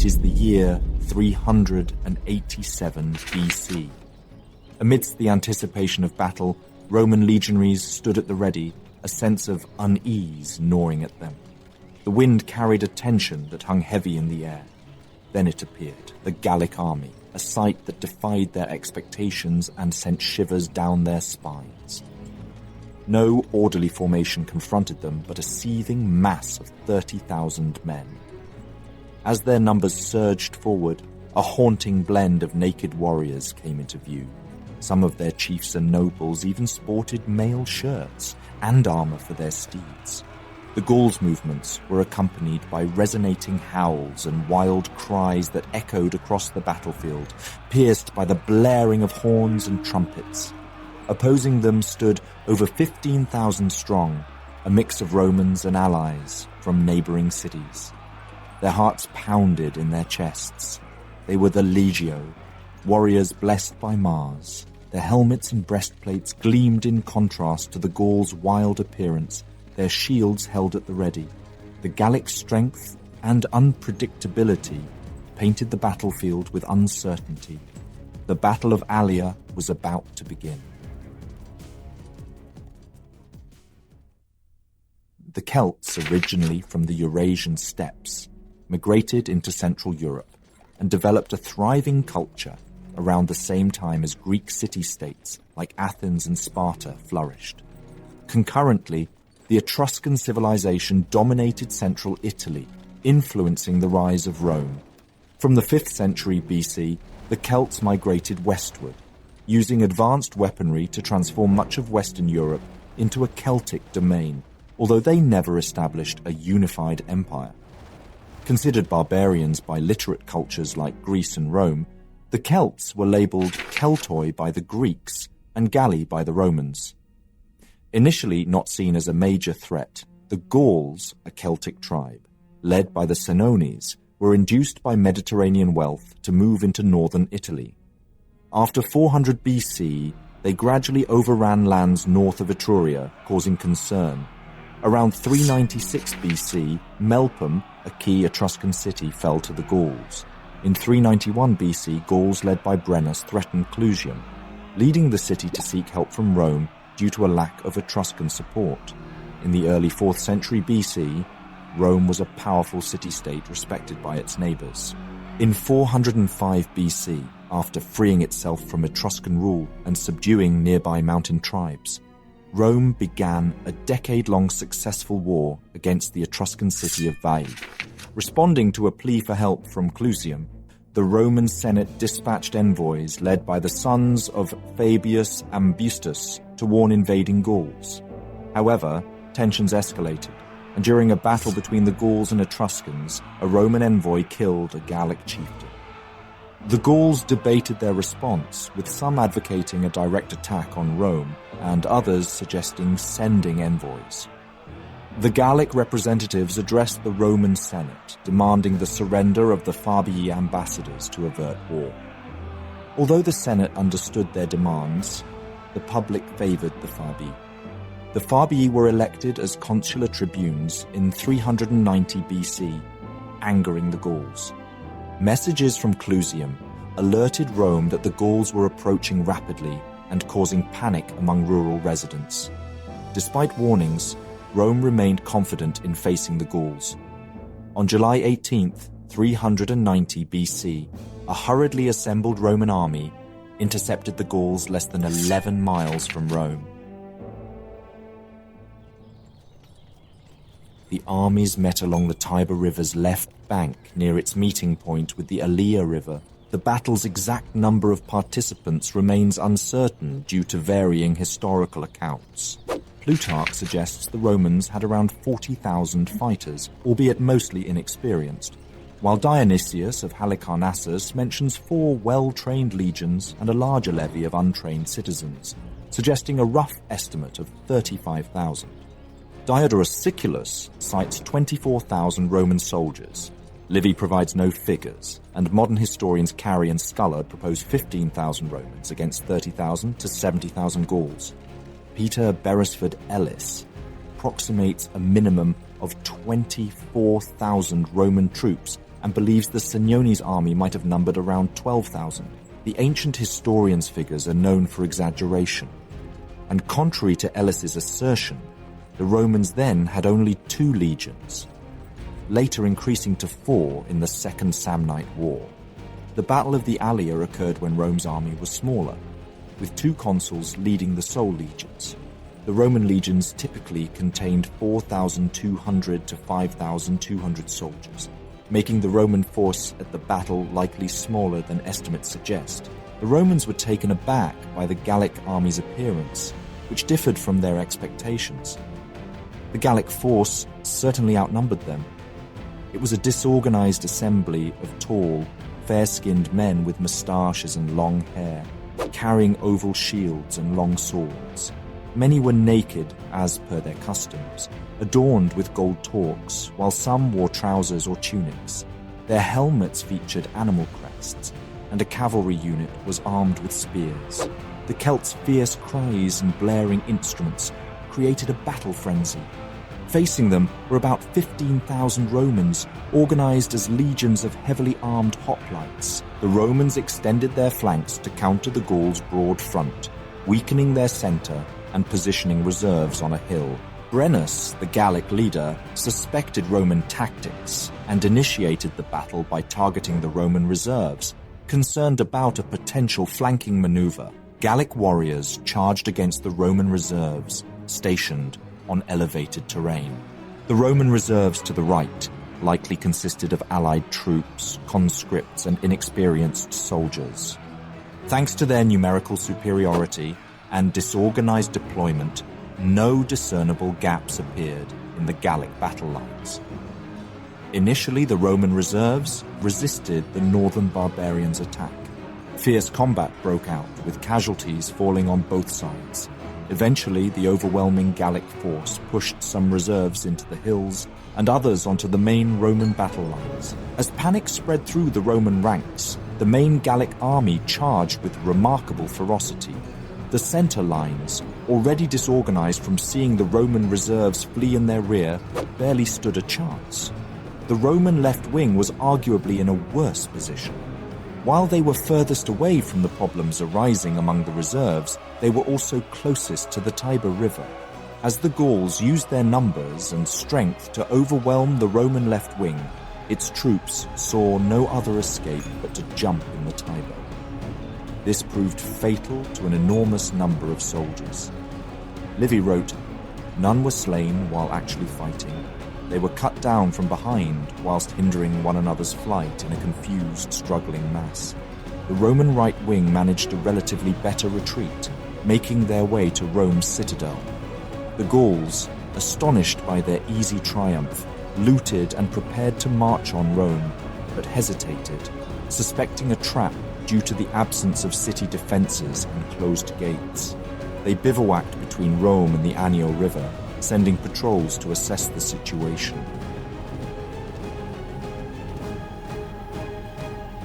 It is the year 387 BC. Amidst the anticipation of battle, Roman legionaries stood at the ready, a sense of unease gnawing at them. The wind carried a tension that hung heavy in the air. Then it appeared, the Gallic army, a sight that defied their expectations and sent shivers down their spines. No orderly formation confronted them, but a seething mass of 30,000 men. As their numbers surged forward, a haunting blend of naked warriors came into view. Some of their chiefs and nobles even sported mail shirts and armor for their steeds. The Gauls' movements were accompanied by resonating howls and wild cries that echoed across the battlefield, pierced by the blaring of horns and trumpets. Opposing them stood over 15,000 strong, a mix of Romans and allies from neighboring cities. Their hearts pounded in their chests. They were the Legio, warriors blessed by Mars. Their helmets and breastplates gleamed in contrast to the Gauls' wild appearance, their shields held at the ready. The Gallic strength and unpredictability painted the battlefield with uncertainty. The Battle of Allia was about to begin. The Celts, originally from the Eurasian steppes, migrated into Central Europe and developed a thriving culture around the same time as Greek city-states like Athens and Sparta flourished. Concurrently, the Etruscan civilization dominated central Italy, influencing the rise of Rome. From the 5th century BC, the Celts migrated westward, using advanced weaponry to transform much of Western Europe into a Celtic domain, although they never established a unified empire. Considered barbarians by literate cultures like Greece and Rome, the Celts were labelled Keltoi by the Greeks and Galli by the Romans. Initially not seen as a major threat, the Gauls, a Celtic tribe, led by the Senones, were induced by Mediterranean wealth to move into northern Italy. After 400 BC, they gradually overran lands north of Etruria, causing concern. Around 396 BC, Melpum, a key Etruscan city, fell to the Gauls. In 391 BC, Gauls led by Brennus threatened Clusium, leading the city to seek help from Rome due to a lack of Etruscan support. In the early 4th century BC, Rome was a powerful city-state respected by its neighbours. In 405 BC, after freeing itself from Etruscan rule and subduing nearby mountain tribes, Rome began a decade-long successful war against the Etruscan city of Veii. Responding to a plea for help from Clusium, the Roman Senate dispatched envoys led by the sons of Fabius Ambustus to warn invading Gauls. However, tensions escalated, and during a battle between the Gauls and Etruscans, a Roman envoy killed a Gallic chieftain. The Gauls debated their response, with some advocating a direct attack on Rome and others suggesting sending envoys. The Gallic representatives addressed the Roman Senate, demanding the surrender of the Fabii ambassadors to avert war. Although the Senate understood their demands, the public favoured the Fabii. The Fabii were elected as consular tribunes in 390 BC, angering the Gauls. Messages from Clusium alerted Rome that the Gauls were approaching rapidly and causing panic among rural residents. Despite warnings, Rome remained confident in facing the Gauls. On July 18th, 390 BC, a hurriedly assembled Roman army intercepted the Gauls less than 11 miles from Rome. The armies met along the Tiber River's left bank near its meeting point with the Allia River. The battle's exact number of participants remains uncertain due to varying historical accounts. Plutarch suggests the Romans had around 40,000 fighters, albeit mostly inexperienced, while Dionysius of Halicarnassus mentions 4 well-trained legions and a larger levy of untrained citizens, suggesting a rough estimate of 35,000. Diodorus Siculus cites 24,000 Roman soldiers. Livy provides no figures, and modern historians Carey and Scullard propose 15,000 Romans against 30,000 to 70,000 Gauls. Peter Beresford Ellis approximates a minimum of 24,000 Roman troops and believes the Senones army might have numbered around 12,000. The ancient historians' figures are known for exaggeration, and contrary to Ellis's assertion, the Romans then had only 2 legions, later increasing to 4 in the Second Samnite War. The Battle of the Allia occurred when Rome's army was smaller, with 2 consuls leading the sole legions. The Roman legions typically contained 4,200 to 5,200 soldiers, making the Roman force at the battle likely smaller than estimates suggest. The Romans were taken aback by the Gallic army's appearance, which differed from their expectations. The Gallic force certainly outnumbered them. It was a disorganized assembly of tall, fair-skinned men with moustaches and long hair, carrying oval shields and long swords. Many were naked, as per their customs, adorned with gold torques, while some wore trousers or tunics. Their helmets featured animal crests, and a cavalry unit was armed with spears. The Celts' fierce cries and blaring instruments created a battle frenzy. Facing them were about 15,000 Romans, organized as legions of heavily armed hoplites. The Romans extended their flanks to counter the Gauls' broad front, weakening their center and positioning reserves on a hill. Brennus, the Gallic leader, suspected Roman tactics and initiated the battle by targeting the Roman reserves. Concerned about a potential flanking maneuver, Gallic warriors charged against the Roman reserves stationed on elevated terrain. The Roman reserves to the right likely consisted of allied troops, conscripts, and inexperienced soldiers. Thanks to their numerical superiority and disorganized deployment, no discernible gaps appeared in the Gallic battle lines. Initially, the Roman reserves resisted the northern barbarians' attack. Fierce combat broke out, with casualties falling on both sides. Eventually, the overwhelming Gallic force pushed some reserves into the hills and others onto the main Roman battle lines. As panic spread through the Roman ranks, the main Gallic army charged with remarkable ferocity. The center lines, already disorganized from seeing the Roman reserves flee in their rear, barely stood a chance. The Roman left wing was arguably in a worse position. While they were furthest away from the problems arising among the reserves, they were also closest to the Tiber River. As the Gauls used their numbers and strength to overwhelm the Roman left wing, its troops saw no other escape but to jump in the Tiber. This proved fatal to an enormous number of soldiers. Livy wrote, "None were slain while actually fighting. They were cut down from behind whilst hindering one another's flight in a confused, struggling mass. The Roman right wing managed a relatively better retreat, making their way to Rome's citadel. The Gauls, astonished by their easy triumph, looted and prepared to march on Rome, but hesitated, suspecting a trap due to the absence of city defenses and closed gates. They bivouacked between Rome and the Anio River, sending patrols to assess the situation.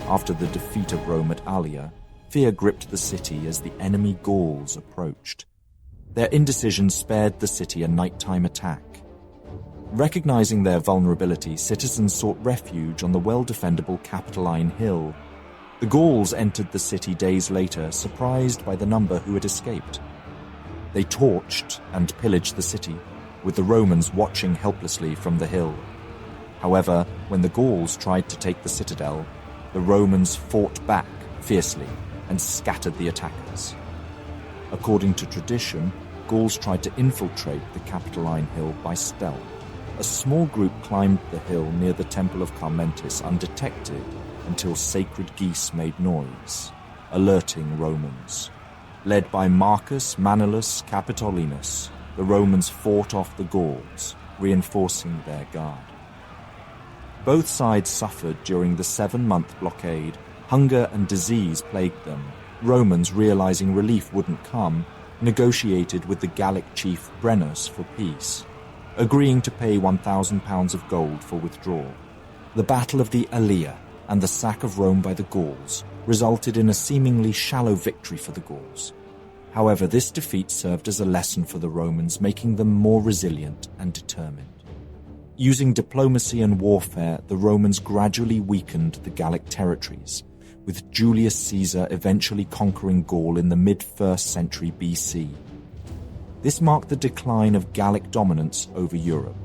After the defeat of Rome at Allia, fear gripped the city as the enemy Gauls approached. Their indecision spared the city a nighttime attack. Recognizing their vulnerability, citizens sought refuge on the well-defendable Capitoline Hill. The Gauls entered the city days later, surprised by the number who had escaped. They torched and pillaged the city, with the Romans watching helplessly from the hill. However, when the Gauls tried to take the citadel, the Romans fought back fiercely and scattered the attackers. According to tradition, Gauls tried to infiltrate the Capitoline Hill by stealth. A small group climbed the hill near the Temple of Carmentis undetected until sacred geese made noise, alerting Romans. Led by Marcus Manlius Capitolinus, the Romans fought off the Gauls, reinforcing their guard. Both sides suffered during the 7-month blockade. Hunger and disease plagued them. Romans, realizing relief wouldn't come, negotiated with the Gallic chief Brennus for peace, agreeing to pay 1,000 pounds of gold for withdrawal. The Battle of the Allia and the sack of Rome by the Gauls resulted in a seemingly shallow victory for the Gauls. However, this defeat served as a lesson for the Romans, making them more resilient and determined. Using diplomacy and warfare, the Romans gradually weakened the Gallic territories, with Julius Caesar eventually conquering Gaul in the mid-1st century BC. This marked the decline of Gallic dominance over Europe.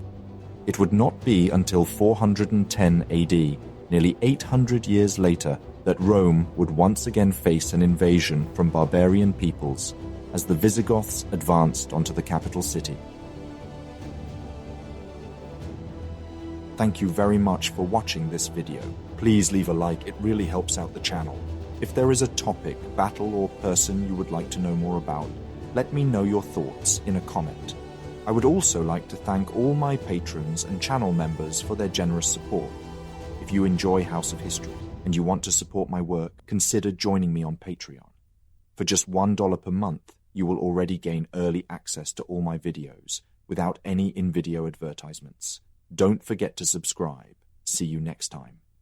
It would not be until 410 AD, nearly 800 years later, that Rome would once again face an invasion from barbarian peoples as the Visigoths advanced onto the capital city. Thank you very much for watching this video. Please leave a like, it really helps out the channel. If there is a topic, battle, or person you would like to know more about, let me know your thoughts in a comment. I would also like to thank all my patrons and channel members for their generous support. If you enjoy House of History and you want to support my work, consider joining me on Patreon. For just $1 per month, you will already gain early access to all my videos without any in-video advertisements. Don't forget to subscribe. See you next time.